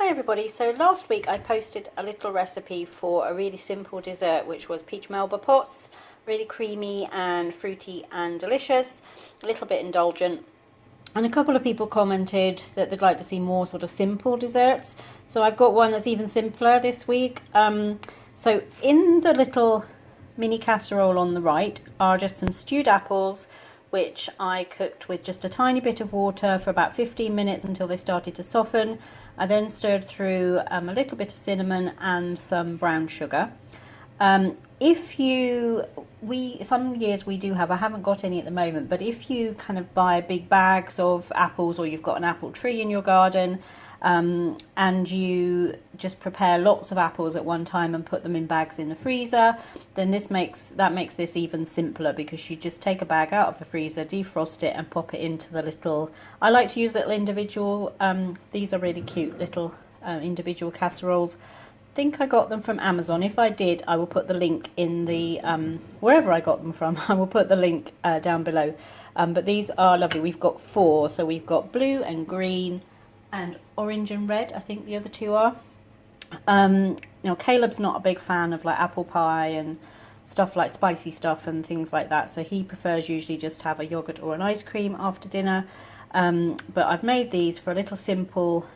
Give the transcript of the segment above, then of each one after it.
Hi everybody, so last week I posted a little recipe for a really simple dessert which was peach melba pots, really creamy and fruity and delicious, a little bit indulgent, and a couple of people commented that they'd like to see more sort of simple desserts, so I've got one that's even simpler this week. So in the little mini casserole on the right are just some stewed apples which I cooked with just a tiny bit of water for about 15 minutes until they started to soften. I then stirred through a little bit of cinnamon and some brown sugar. Some years we do have, I haven't got any at the moment, but if you kind of buy big bags of apples or you've got an apple tree in your garden, and you just prepare lots of apples at one time and put them in bags in the freezer, then that makes this even simpler, because you just take a bag out of the freezer, defrost it and pop it into the little, I like to use little individual, these are really cute little individual casseroles. I think I got them from Amazon. If I did, I will put the link in the wherever I got them from. I will put the link down below, but these are lovely. We've got 4, so we've got blue and green and orange and red, I think the other 2 are. Caleb's not a big fan of like apple pie and stuff like spicy stuff and things like that, so he prefers usually just to have a yogurt or an ice cream after dinner. But I've made these for a little simple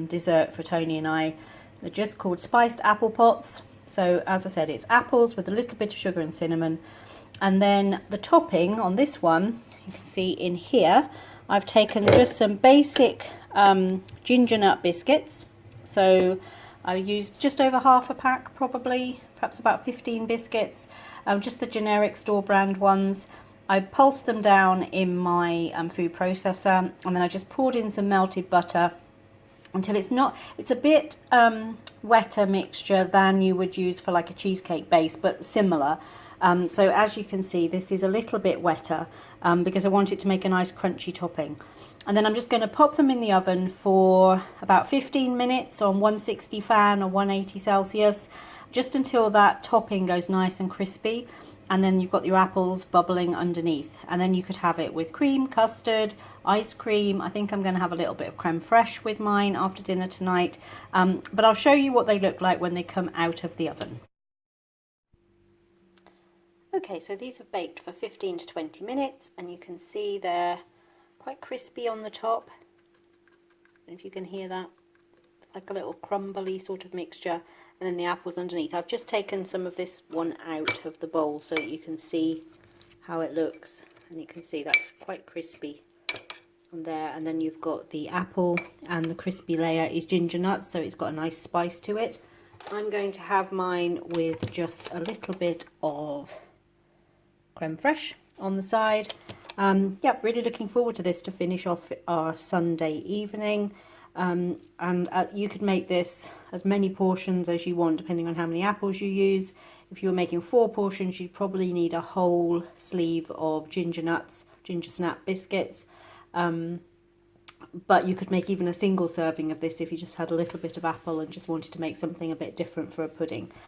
dessert for Tony and I. They're just called spiced apple pots. So as I said, it's apples with a little bit of sugar and cinnamon, and then the topping on this one, you can see in here, I've taken just some basic ginger nut biscuits. So I used just over half a pack, probably, perhaps about 15 biscuits, just the generic store brand ones. I pulsed them down in my food processor, and then I just poured in some melted butter until it's a bit wetter mixture than you would use for like a cheesecake base, but similar. So as you can see, this is a little bit wetter because I want it to make a nice crunchy topping. And then I'm just going to pop them in the oven for about 15 minutes on 160 fan or 180 Celsius, just until that topping goes nice and crispy. And then you've got your apples bubbling underneath. And then you could have it with cream, custard, ice cream. I think I'm going to have a little bit of creme fraiche with mine after dinner tonight. But I'll show you what they look like when they come out of the oven. Okay, so these have baked for 15 to 20 minutes, and you can see they're quite crispy on the top. And if you can hear that, it's like a little crumbly sort of mixture. And then the apples underneath. I've just taken some of this one out of the bowl so that you can see how it looks, and you can see that's quite crispy on there. And then you've got the apple, and the crispy layer is ginger nuts, so it's got a nice spice to it. I'm going to have mine with just a little bit of creme fraiche on the side. Yeah, really looking forward to this to finish off our Sunday evening. And you could make this as many portions as you want, depending on how many apples you use. If you were making 4 portions, you'd probably need a whole sleeve of ginger snap biscuits. But you could make even a single serving of this if you just had a little bit of apple and just wanted to make something a bit different for a pudding.